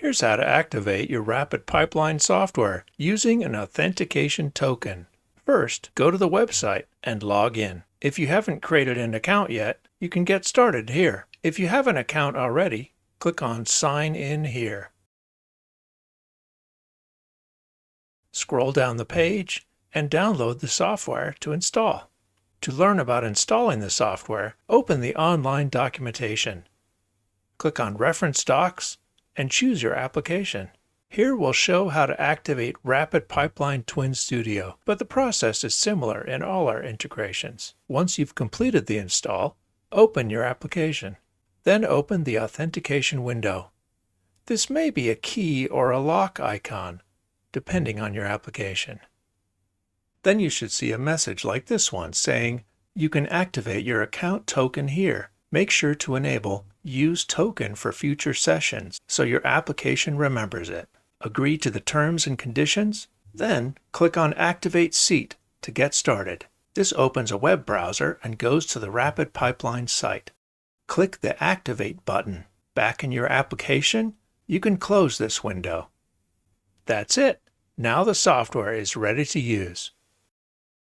Here's how to activate your RapidPipeline software using an authentication token. First, go to the website and log in. If you haven't created an account yet, you can get started here. If you have an account already, click on Sign In here. Scroll down the page and download the software to install. To learn about installing the software, open the online documentation. Click on Reference Docs and choose your application. Here we'll show how to activate RapidPipeline Twin Studio, but the process is similar in all our integrations. Once you've completed the install, open your application. Then open the Authentication window. This may be a key or a lock icon, depending on your application. Then you should see a message like this one saying, "You can activate your account token here. Make sure to enable Use Token for future sessions so your application remembers it. Agree to the terms and conditions, then click on Activate Seat to get started. This opens a web browser and goes to the RapidPipeline site. Click the Activate button. Back in your application, you can close this window. That's it. Now the software is ready to use.